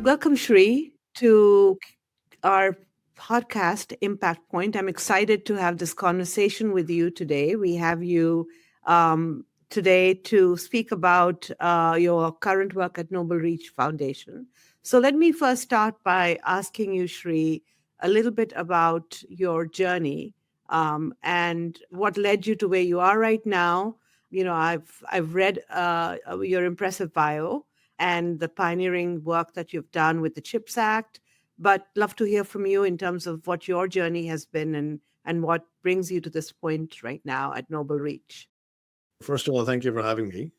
Welcome, Sree, to our podcast, Impact Point. I'm excited to have this conversation with you today. We have you today to speak about your current work at NobleReach Foundation. So let me first start by asking you, Sree, a little bit about your journey and what led you to where you are right now. I've read your impressive bio and the pioneering work that you've done with the CHIPS Act, but love to hear from you in terms of what your journey has been and what brings you to this point right now at NobleReach. First of all, thank you for having me.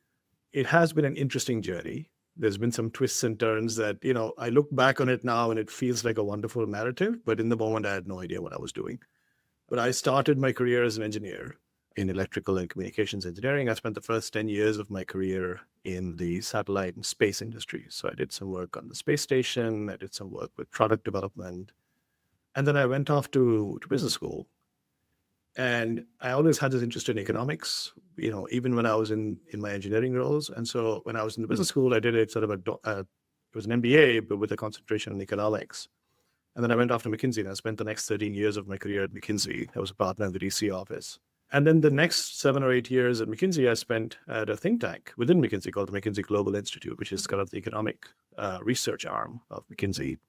It has been an interesting journey. There's been some twists and turns that, I look back on it now and it feels like a wonderful narrative, but in the moment, I had no idea what I was doing. But I started my career as an engineer in electrical and communications engineering. I spent the first 10 years of my career in the satellite and space industry. So I did some work on the space station, I did some work with product development, and then I went off to business school. And I always had this interest in economics, even when I was in my engineering roles. And so when I was in the business school, I did it sort of it was an MBA, but with a concentration in economics. And then I went off to McKinsey and I spent the next 13 years of my career at McKinsey. I was a partner in the DC office. And then the next 7 or 8 years at McKinsey, I spent at a think tank within McKinsey called the McKinsey Global Institute, which is kind of the economic research arm of McKinsey,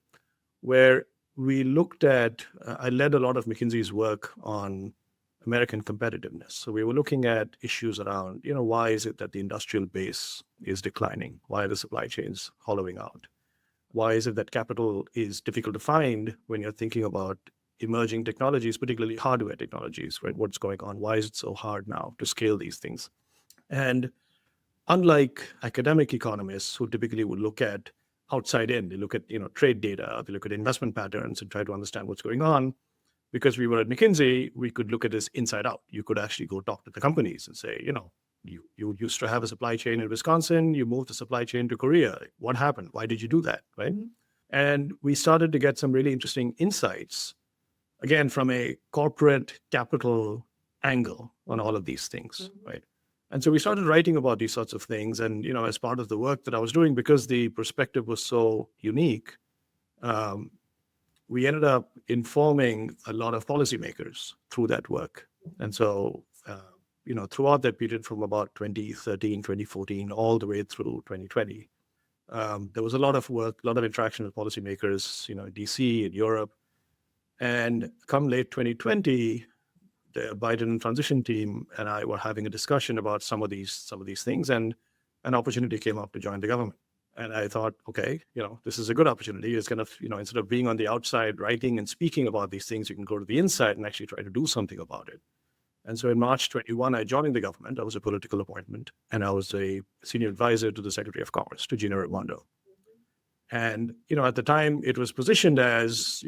where we looked at, I led a lot of McKinsey's work on American competitiveness. So we were looking at issues around, why is it that the industrial base is declining? Why are the supply chains hollowing out? Why is it that capital is difficult to find when you're thinking about emerging technologies, particularly hardware technologies, right? What's going on? Why is it so hard now to scale these things? And unlike academic economists who typically would look at outside in, they look at, trade data, they look at investment patterns and try to understand what's going on. Because we were at McKinsey, we could look at this inside out. You could actually go talk to the companies and say, you used to have a supply chain in Wisconsin, you moved the supply chain to Korea. What happened? Why did you do that, right? Mm-hmm. And we started to get some really interesting insights, again, from a corporate capital angle on all of these things, mm-hmm. right? And so we started writing about these sorts of things. And, as part of the work that I was doing, because the perspective was so unique, we ended up informing a lot of policymakers through that work. And so, throughout that period from about 2013, 2014, all the way through 2020, there was a lot of work, a lot of interaction with policymakers, in DC, in Europe. And come late 2020, the Biden transition team and I were having a discussion about some of these things, and an opportunity came up to join the government. And I thought, okay, this is a good opportunity. It's kind of, instead of being on the outside writing and speaking about these things, you can go to the inside and actually try to do something about it. And so in March 21, I joined the government. I was a political appointment, and I was a senior advisor to the Secretary of Commerce, to Gina Raimondo. And, at the time it was positioned as,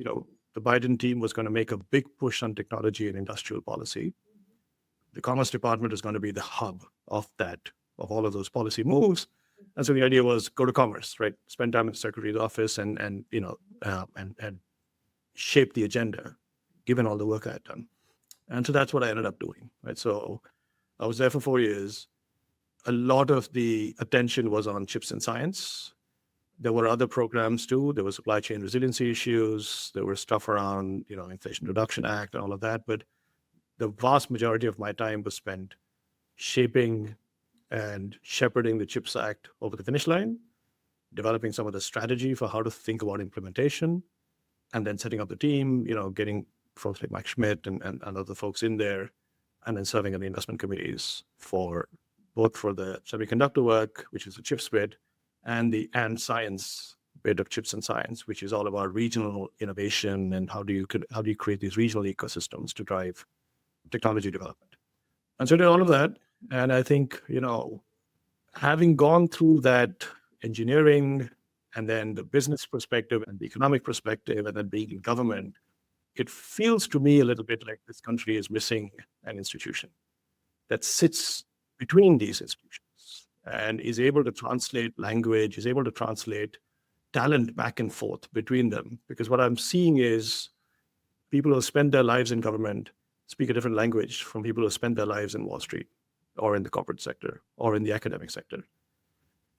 the Biden team was going to make a big push on technology and industrial policy. The Commerce Department is going to be the hub of all of those policy moves. And so the idea was go to Commerce, right? Spend time in the Secretary's office and shape the agenda, given all the work I had done. And so that's what I ended up doing, right? So I was there for 4 years. A lot of the attention was on chips and science. There were other programs too. There were supply chain resiliency issues. There was stuff around, Inflation Reduction Act and all of that. But the vast majority of my time was spent shaping and shepherding the CHIPS Act over the finish line, developing some of the strategy for how to think about implementation, and then setting up the team, getting folks like Mike Schmidt and other folks in there, and then serving on the investment committees for the semiconductor work, which is the CHIPS bit, and the science bit of chips and science, which is all about regional innovation and how do you create these regional ecosystems to drive technology development. And so I did all of that. And I think, having gone through that engineering and then the business perspective and the economic perspective and then being in government, it feels to me a little bit like this country is missing an institution that sits between these institutions and is able to translate language, is able to translate talent back and forth between them. Because what I'm seeing is people who spend their lives in government speak a different language from people who spend their lives in Wall Street or in the corporate sector or in the academic sector.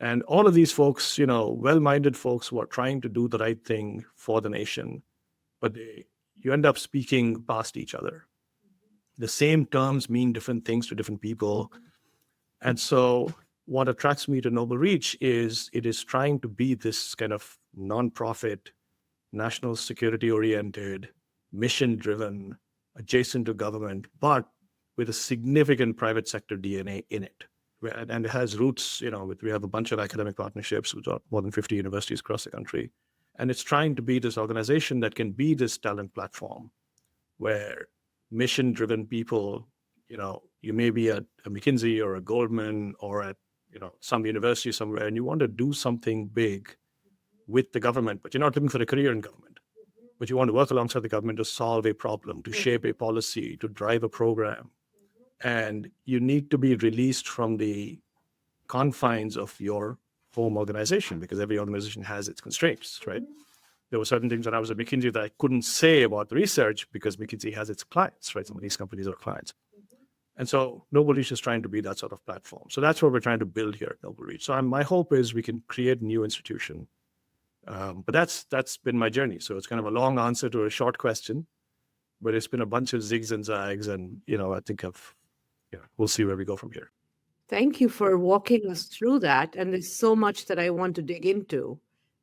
And all of these folks, well-minded folks who are trying to do the right thing for the nation, but you end up speaking past each other. The same terms mean different things to different people. And so what attracts me to NobleReach is it is trying to be this kind of nonprofit, national security oriented, mission driven, adjacent to government, but with a significant private sector DNA in it. And it has roots, we have a bunch of academic partnerships with more than 50 universities across the country. And it's trying to be this organization that can be this talent platform where mission-driven people, you may be at a McKinsey or a Goldman or at, some university somewhere, and you want to do something big with the government, but you're not looking for a career in government, but you want to work alongside the government to solve a problem, to shape a policy, to drive a program. And you need to be released from the confines of your home organization because every organization has its constraints, right? There were certain things when I was at McKinsey that I couldn't say about the research because McKinsey has its clients, right? Some of these companies are clients. And so NobleReach is trying to be that sort of platform. So that's what we're trying to build here at NobleReach. So my hope is we can create a new institution. But that's been my journey. So it's kind of a long answer to a short question, but it's been a bunch of zigs and zags. And, I think we'll see where we go from here. Thank you for walking us through that. And there's so much that I want to dig into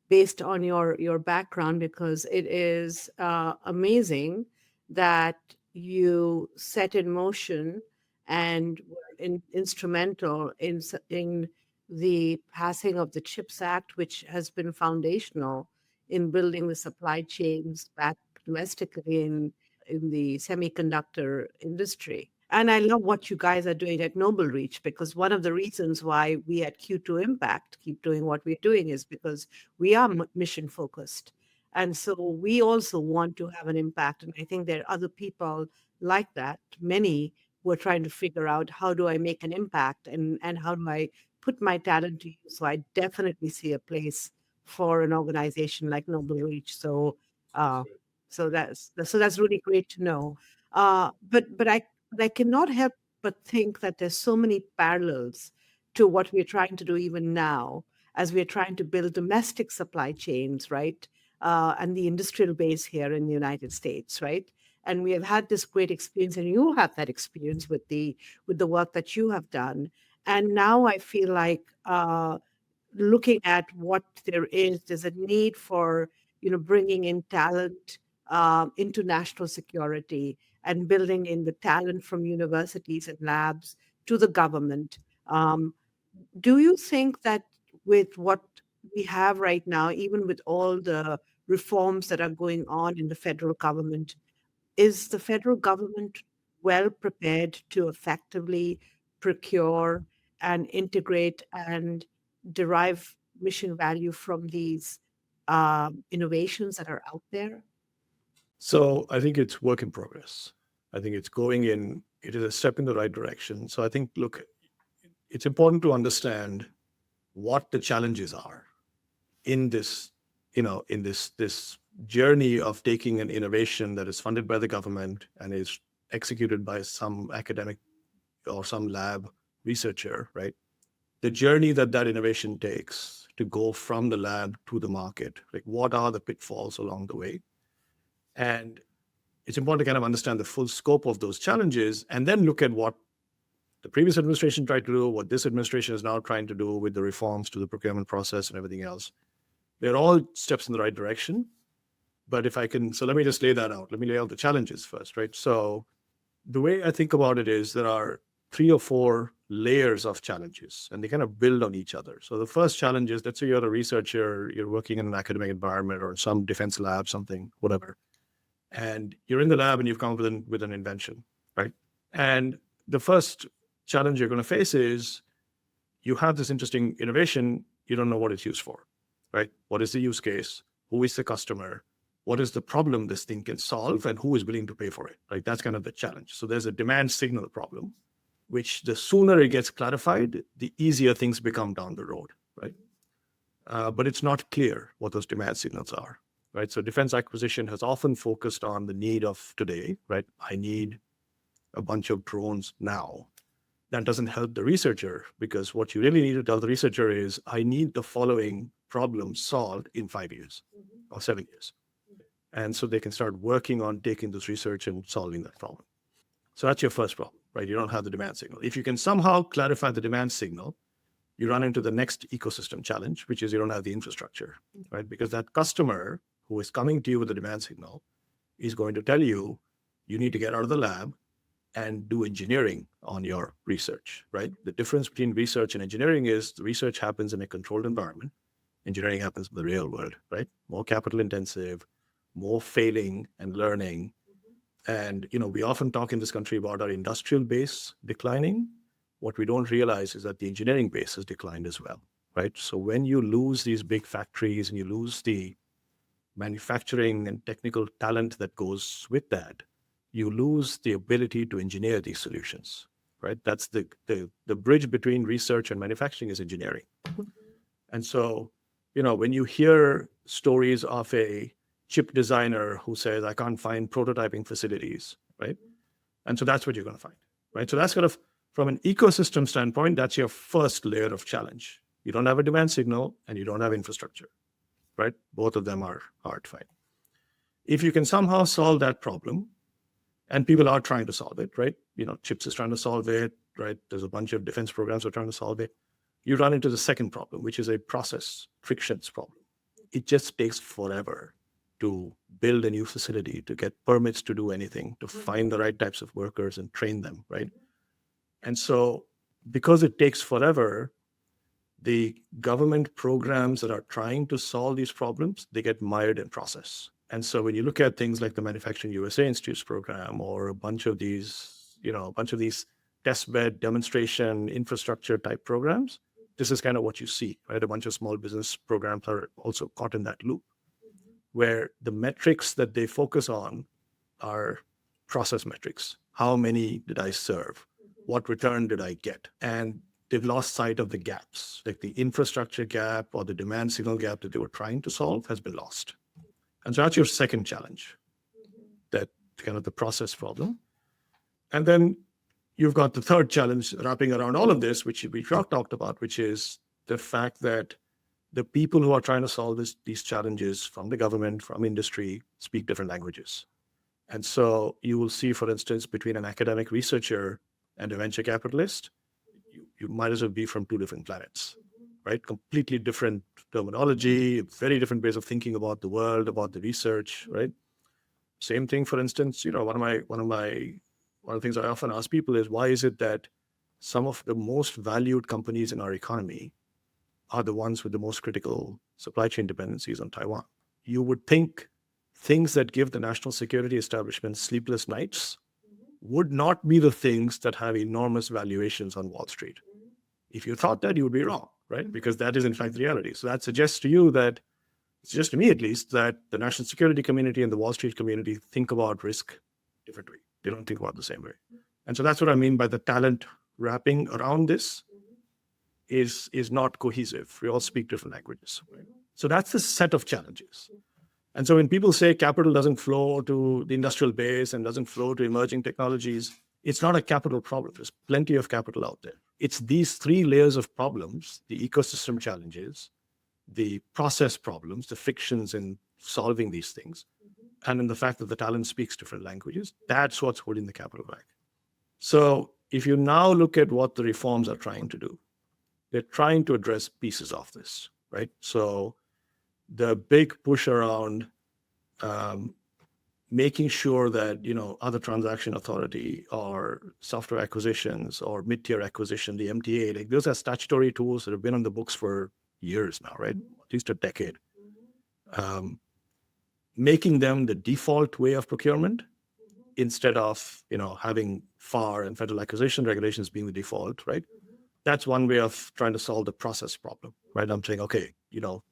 based on your background, because it is amazing that you set in motion and were instrumental in the passing of the CHIPS Act, which has been foundational in building the supply chains back domestically in the semiconductor industry. And I love what you guys are doing at NobleReach, because one of the reasons why we at Q2 Impact keep doing what we're doing is because we are mission focused. And so we also want to have an impact. And I think there are other people like that, many who are trying to figure out, how do I make an impact and how do I put my talent to use? So I definitely see a place for an organization like NobleReach. So that's really great to know. But I cannot help but think that there's so many parallels to what we're trying to do even now, as we're trying to build domestic supply chains, right? And the industrial base here in the United States, right? And we have had this great experience, and you have that experience with the work that you have done. And now I feel like looking at what there's a need for bringing in talent into national security and building in the talent from universities and labs to the government. Do you think that with what we have right now, even with all the reforms that are going on in the federal government, is the federal government well prepared to effectively procure and integrate and derive mission value from these innovations that are out there? So I think it's work in progress. I think it is a step in the right direction. So I think, look, it's important to understand what the challenges are in this, this journey of taking an innovation that is funded by the government and is executed by some academic or some lab researcher, right? The journey that innovation takes to go from the lab to the market, like what are the pitfalls along the way? And it's important to kind of understand the full scope of those challenges and then look at what the previous administration tried to do, what this administration is now trying to do with the reforms to the procurement process and everything else. They're all steps in the right direction. But so let me just lay that out. Let me lay out the challenges first, right? So the way I think about it is there are 3 or 4 layers of challenges, and they kind of build on each other. So the first challenge is, let's say you're a researcher, you're working in an academic environment or some defense lab, something, whatever. And you're in the lab and you've come up with an invention, right? And the first challenge you're going to face is you have this interesting innovation, you don't know what it's used for, right? What is the use case? Who is the customer? What is the problem this thing can solve, and who is willing to pay for it, right? That's kind of the challenge. So there's a demand signal problem, which the sooner it gets clarified, the easier things become down the road, right? But it's not clear what those demand signals are, right? So defense acquisition has often focused on the need of today, right? I need a bunch of drones now. that doesn't help the researcher, because what you really need to tell the researcher is, I need the following problem solved in 5 years or 7 years. And so they can start working on taking this research and solving that problem. So that's your first problem, right? You don't have the demand signal. If you can somehow clarify the demand signal, you run into the next ecosystem challenge, which is you don't have the infrastructure, right? Because that customer who is coming to you with the demand signal is going to tell you, you need to get out of the lab and do engineering on your research, right? The difference between research and engineering is the research happens in a controlled environment. Engineering happens in the real world, right? More capital intensive, more failing and learning. And, we often talk in this country about our industrial base declining. What we don't realize is that the engineering base has declined as well, right? So when you lose these big factories and you lose the manufacturing and technical talent that goes with that, you lose the ability to engineer these solutions, right? That's the bridge between research and manufacturing is engineering. And so, when you hear stories of a chip designer who says, I can't find prototyping facilities, right? And so that's what you're going to find, right? So that's kind of, from an ecosystem standpoint, that's your first layer of challenge. You don't have a demand signal and you don't have infrastructure, right? Both of them are hard to find. If you can somehow solve that problem, and people are trying to solve it, right? CHIPS is trying to solve it, right? There's a bunch of defense programs that are trying to solve it. You run into the second problem, which is a process frictions problem. It just takes forever to build a new facility, to get permits to do anything, to find the right types of workers and train them, right? And so because it takes forever, the government programs that are trying to solve these problems, they get mired in process. And so when you look at things like the Manufacturing USA Institute's program or a bunch of these test bed demonstration infrastructure type programs, this is kind of what you see, right? A bunch of small business programs are also caught in that loop, where the metrics that they focus on are process metrics. How many did I serve? What return did I get? And they've lost sight of the gaps, like the infrastructure gap or the demand signal gap that they were trying to solve has been lost. And so that's your second challenge, that kind of the process problem. And then you've got the third challenge wrapping around all of this, which we talked about, which is the fact that the people who are trying to solve these challenges from the government, from industry, speak different languages. And so you will see, for instance, between an academic researcher and a venture capitalist, you might as well be from two different planets, right? Completely different terminology, very different ways of thinking about the world, about the research, right? Same thing, for instance, one of the things I often ask people is, why is it that some of the most valued companies in our economy are the ones with the most critical supply chain dependencies on Taiwan? You would think things that give the national security establishment sleepless nights would not be the things that have enormous valuations on Wall Street. If you thought that, you would be wrong, right? Because that is in fact the reality. So that suggests to you that, suggests to me at least, that the national security community and the Wall Street community think about risk differently. They don't think about it the same way. And so that's what I mean by the talent wrapping around this is not cohesive. We all speak different languages. Right? So that's the set of challenges. And so when people say capital doesn't flow to the industrial base and doesn't flow to emerging technologies, it's not a capital problem. There's plenty of capital out there. It's these three layers of problems, the ecosystem challenges, the process problems, the frictions in solving these things, and in the fact that the talent speaks different languages, that's what's holding the capital back. So if you now look at what the reforms are trying to do, they're trying to address pieces of this, right? So the big push around making sure that, other transaction authority or software acquisitions or mid-tier acquisition, the MTA, like those are statutory tools that have been on the books for years now, right? At least a decade. Making them the default way of procurement instead of, having FAR and federal acquisition regulations being the default, right? That's one way of trying to solve the process problem, right? I'm saying, okay,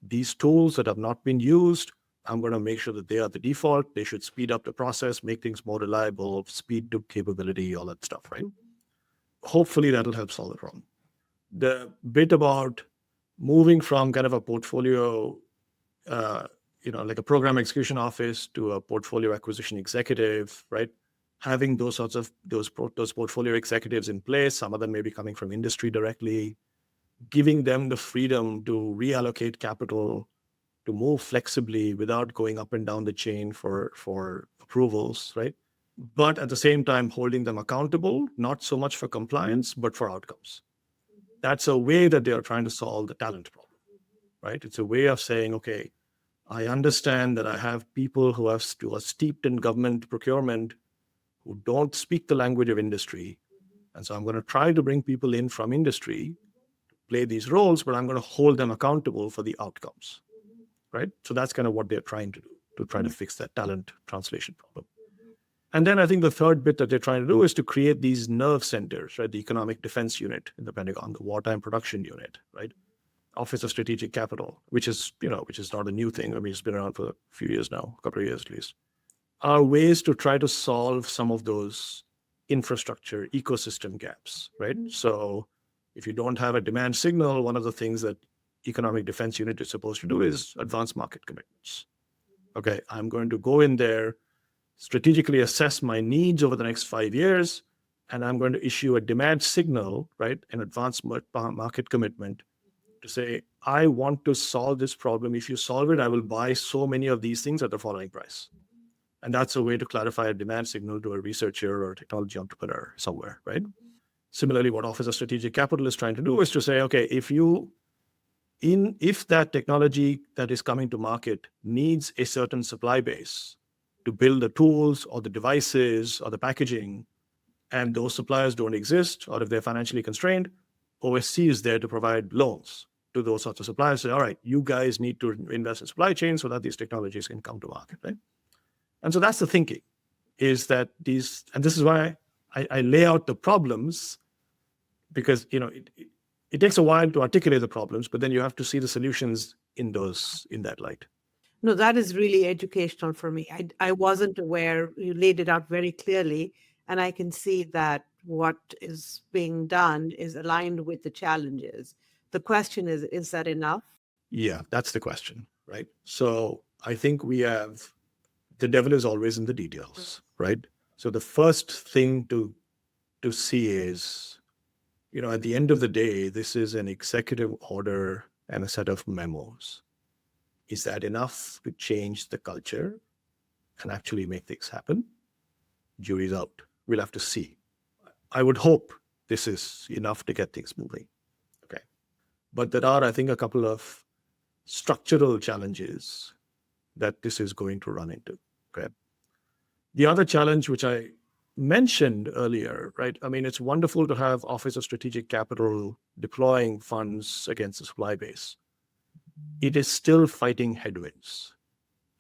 these tools that have not been used, I'm going to make sure that they are the default. They should speed up the process, make things more reliable, speed to capability, all that stuff, right? Hopefully that'll help solve the problem. The bit about moving from kind of a portfolio, like a program execution office to a portfolio acquisition executive, right? having those portfolio executives in place, some of them may be coming from industry directly, giving them the freedom to reallocate capital, to move flexibly without going up and down the chain for approvals, right? But at the same time, holding them accountable, not so much for compliance, but for outcomes. That's a way that they are trying to solve the talent problem, right? It's a way of saying, okay, I understand that I have people who are steeped in government procurement who don't speak the language of industry. And so I'm going to try to bring people in from industry, play these roles, but I'm going to hold them accountable for the outcomes, right? So that's kind of what they're trying to do, to try to fix that talent translation problem. And then I think the third bit that they're trying to do is to create these nerve centers, right? The Economic Defense Unit in the Pentagon, the Wartime Production Unit, right? Office of Strategic Capital, which is not a new thing. I mean, it's been around for a few years now, a couple of years at least, are ways to try to solve some of those infrastructure ecosystem gaps, right? So if you don't have a demand signal, one of the things that Economic Defense Unit is supposed to do is advance market commitments. Okay, I'm going to go in there, strategically assess my needs over the next 5 years, and I'm going to issue a demand signal, right? An advance market commitment to say, I want to solve this problem. If you solve it, I will buy so many of these things at the following price. And that's a way to clarify a demand signal to a researcher or a technology entrepreneur somewhere, right? Similarly, what Office of Strategic Capital is trying to do is to say, okay, if that technology that is coming to market needs a certain supply base to build the tools or the devices or the packaging, and those suppliers don't exist, or if they're financially constrained, OSC is there to provide loans to those sorts of suppliers. Say, all right, you guys need to invest in supply chain so that these technologies can come to market, right? And so that's the thinking, is that and this is why I lay out the problems, because it takes a while to articulate the problems, but then you have to see the solutions in that light. No, that is really educational for me. I wasn't aware. You laid it out very clearly, and I can see that what is being done is aligned with the challenges. The question is that enough? Yeah, that's the question, right? So I think the devil is always in the details, right? So the first thing to see is, at the end of the day, this is an executive order and a set of memos. Is that enough to change the culture and actually make things happen? Jury's out. We'll have to see. I would hope this is enough to get things moving. Okay. But there are, I think, a couple of structural challenges that this is going to run into. Okay. The other challenge, which I mentioned earlier, right? I mean, it's wonderful to have Office of Strategic Capital deploying funds against the supply base. It is still fighting headwinds.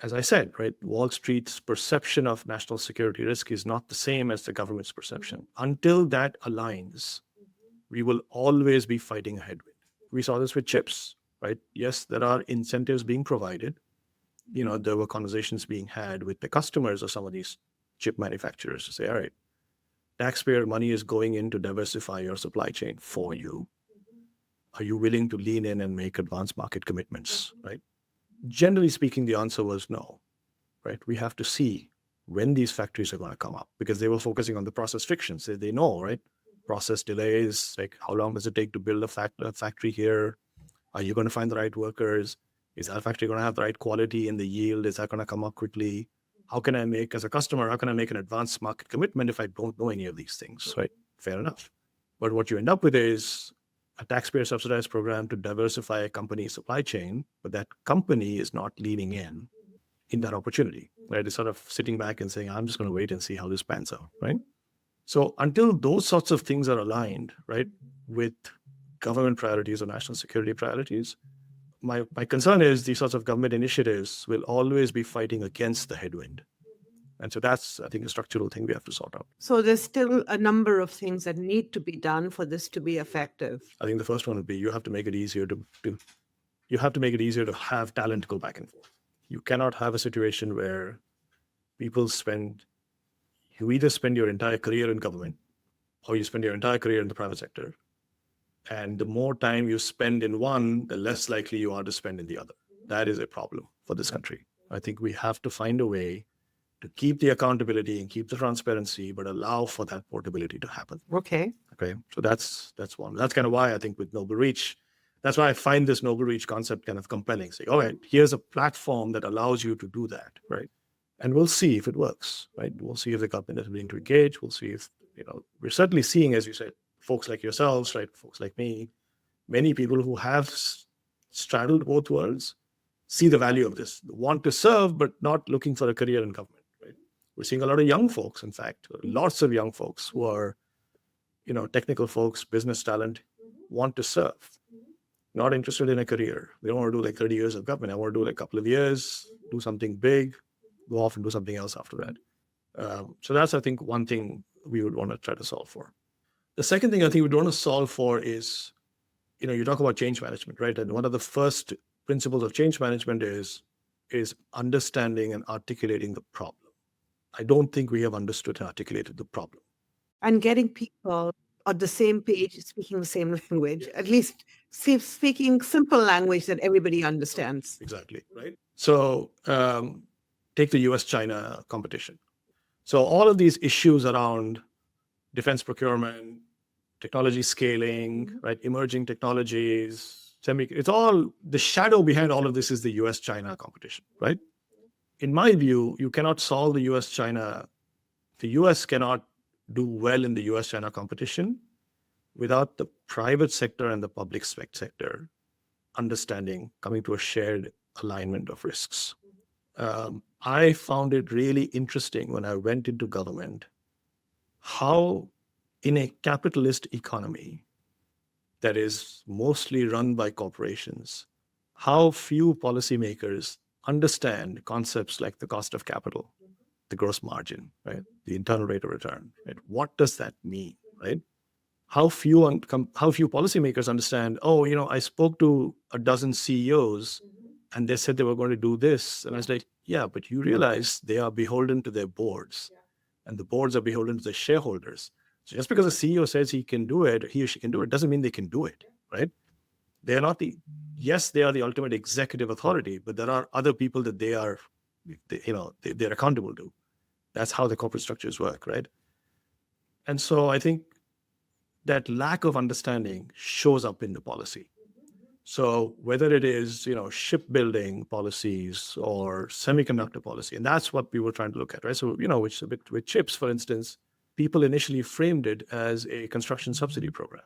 As I said, right, Wall Street's perception of national security risk is not the same as the government's perception. Until that aligns, we will always be fighting a headwind. We saw this with chips, right? Yes, there are incentives being provided. There were conversations being had with the customers of some of these chip manufacturers to say, all right, taxpayer money is going in to diversify your supply chain for you. Are you willing to lean in and make advanced market commitments, right? Generally speaking, the answer was no, right? We have to see when these factories are going to come up, because they were focusing on the process frictions. They know, right? Process delays, like how long does it take to build a factory here? Are you going to find the right workers? Is that factory going to have the right quality in the yield? Is that going to come up quickly? As a customer, how can I make an advanced market commitment if I don't know any of these things, right? Fair enough. But what you end up with is a taxpayer subsidized program to diversify a company's supply chain, but that company is not leaning in that opportunity, right? It's sort of sitting back and saying, I'm just going to wait and see how this pans out, right? So until those sorts of things are aligned, right, with government priorities or national security priorities, my concern is these sorts of government initiatives will always be fighting against the headwind. And so that's, I think, a structural thing we have to sort out. So there's still a number of things that need to be done for this to be effective. I think the first one would be you have to make it easier to have talent go back and forth. You cannot have a situation where you either spend your entire career in government or you spend your entire career in the private sector. And the more time you spend in one, the less likely you are to spend in the other. That is a problem for this country. I think we have to find a way to keep the accountability and keep the transparency, but allow for that portability to happen. Okay. Okay. So that's one. That's kind of why I think with NobleReach, that's why I find this NobleReach concept kind of compelling. Say, all right, here's a platform that allows you to do that, right? And we'll see if it works, right? We'll see if the government is willing to engage. We'll see if, we're certainly seeing, as you said, folks like yourselves, right? Folks like me, many people who have straddled both worlds see the value of this, want to serve, but not looking for a career in government, right? We're seeing a lot of young folks, in fact, lots of young folks who are, technical folks, business talent, want to serve, not interested in a career. They don't want to do like 30 years of government. I want to do like a couple of years, do something big, go off and do something else after that. So that's, I think, one thing we would want to try to solve for. The second thing I think we'd want to solve for is, you talk about change management, right? And one of the first principles of change management is understanding and articulating the problem. I don't think we have understood and articulated the problem. And getting people on the same page, speaking the same language, at least speaking simple language that everybody understands. Exactly, right? So take the US-China competition. So all of these issues around defense procurement, technology scaling, right? Emerging technologies, it's all, the shadow behind all of this is the US-China competition, right? In my view, you cannot solve the US-China, the US cannot do well in the US-China competition without the private sector and the public sector understanding, coming to a shared alignment of risks. I found it really interesting when I went into government, how in a capitalist economy that is mostly run by corporations, how few policymakers understand concepts like the cost of capital, the gross margin, right? The internal rate of return, right? What does that mean, right? How few policymakers understand, I spoke to a dozen CEOs and they said they were going to do this. And I was like, yeah, but you realize they are beholden to their boards and the boards are beholden to the shareholders. So just because a CEO says he can do it, he or she can do it, doesn't mean they can do it, right? They are not yes, they are the ultimate executive authority, but there are other people that they're accountable to. That's how the corporate structures work, right? And so I think that lack of understanding shows up in the policy. So whether it is, shipbuilding policies or semiconductor policy, and that's what we were trying to look at, right? So, with chips, for instance, people initially framed it as a construction subsidy program,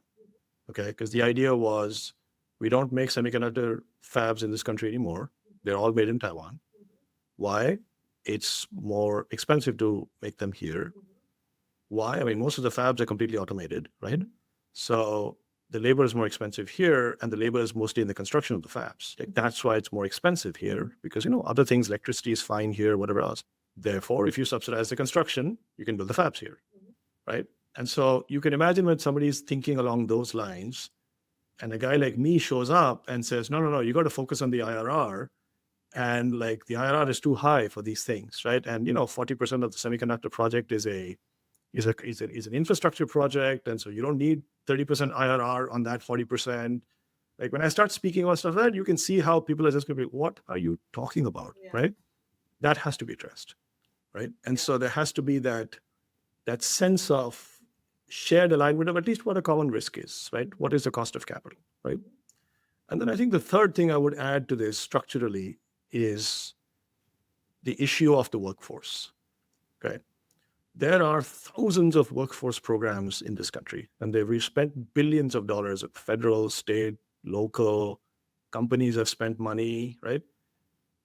okay? Because the idea was, we don't make semiconductor fabs in this country anymore. They're all made in Taiwan. Why? It's more expensive to make them here. Why? I mean, most of the fabs are completely automated, right? So the labor is more expensive here, and the labor is mostly in the construction of the fabs. Like, that's why it's more expensive here, because, other things, electricity is fine here, whatever else. Therefore, if you subsidize the construction, you can build the fabs here, right? And so you can imagine when somebody's thinking along those lines, and a guy like me shows up and says, no, you got to focus on the IRR. And like the IRR is too high for these things, right? And 40% of the semiconductor project is an infrastructure project, and so you don't need 30% IRR on that 40%. Like, when I start speaking about stuff like that, you can see how people are just going to be, what are you talking about, right? That has to be addressed, right? And so there has to be that sense of shared alignment of at least what a common risk is, right? What is the cost of capital, right? And then I think the third thing I would add to this structurally is the issue of the workforce, okay? There are thousands of workforce programs in this country, and we've spent billions of dollars of federal, state, local, companies have spent money, right?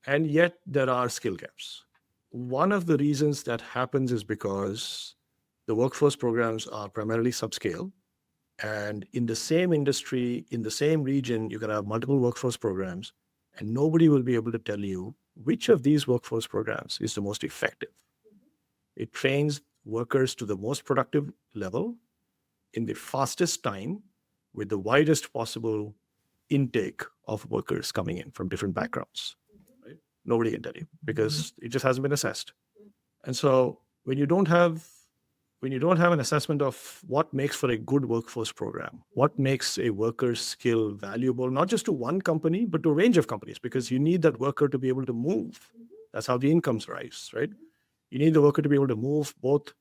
And yet there are skill gaps. One of the reasons that happens is because the workforce programs are primarily subscale, and in the same industry, in the same region, you can have multiple workforce programs, and nobody will be able to tell you which of these workforce programs is the most effective. It trains workers to the most productive level in the fastest time with the widest possible intake of workers coming in from different backgrounds. Right? Nobody can tell you because it just hasn't been assessed. And so when you don't have an assessment of what makes for a good workforce program, what makes a worker's skill valuable, not just to one company, but to a range of companies, because you need that worker to be able to move. That's how the incomes rise, right? You need the worker to be able to move both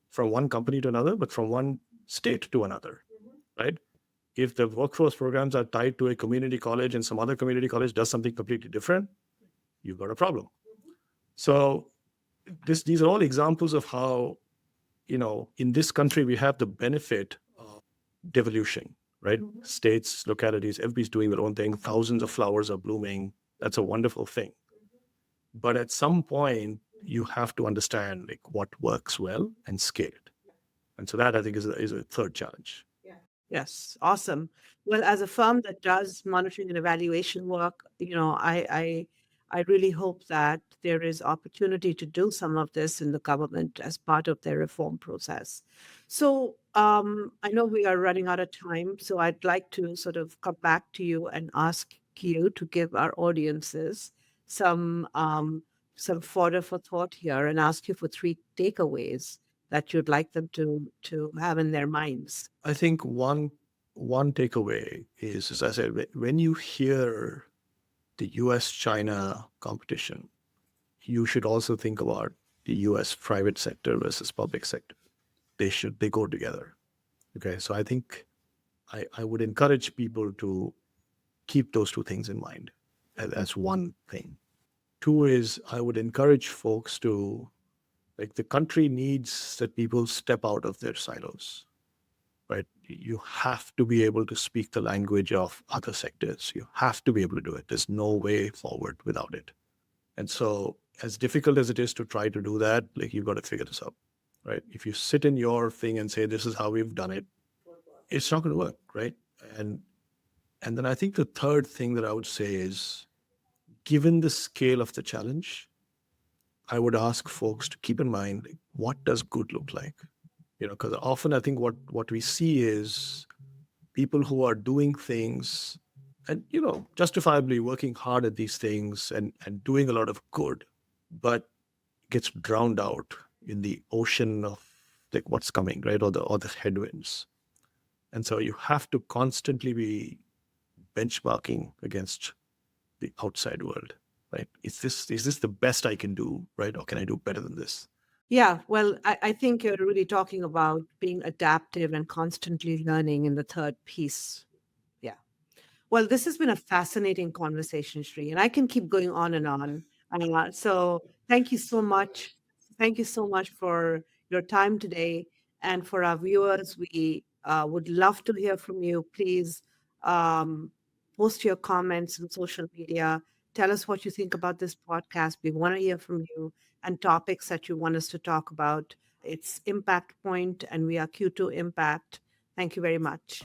from one company to another, but from one state to another, right? If the workforce programs are tied to a community college and some other community college does something completely different, you've got a problem. So these are all examples of how, in this country, we have the benefit of devolution, right? States, localities, everybody's doing their own thing. Thousands of flowers are blooming. That's a wonderful thing. But at some point, you have to understand like what works well and scale it. And so that I think is a third challenge. Yes, awesome. Well, as a firm that does monitoring and evaluation work, I really hope that there is opportunity to do some of this in the government as part of their reform process. So I know we are running out of time, so I'd like to sort of come back to you and ask you to give our audiences some fodder for thought here and ask you for three takeaways that you'd like them to have in their minds. I think one takeaway is, as I said, when you hear the US-China competition, you should also think about the US private sector versus public sector. They go together. Okay, so I think I would encourage people to keep those two things in mind. That's one thing. Two is I would encourage folks to, like, the country needs that people step out of their silos, right? You have to be able to speak the language of other sectors. You have to be able to do it. There's no way forward without it. And so, as difficult as it is to try to do that, like, you've got to figure this out, right? If you sit in your thing and say, this is how we've done it, it's not going to work, right? And then I think the third thing that I would say is, given the scale of the challenge, I would ask folks to keep in mind, like, what does good look like? Because often I think what we see is people who are doing things and, justifiably working hard at these things and doing a lot of good, but gets drowned out in the ocean of like what's coming, right? Or the headwinds. And so you have to constantly be benchmarking against the outside world, right? Is this the best I can do, right? Or can I do better than this? Yeah, well, I think you're really talking about being adaptive and constantly learning in the third piece. Yeah. Well, this has been a fascinating conversation, Sree, and I can keep going on and on. So thank you so much. Thank you so much for your time today. And for our viewers, we would love to hear from you. Please um, post your comments on social media. Tell us what you think about this podcast. We want to hear from you and topics that you want us to talk about. It's Impact Point, and we are Q2 Impact. Thank you very much.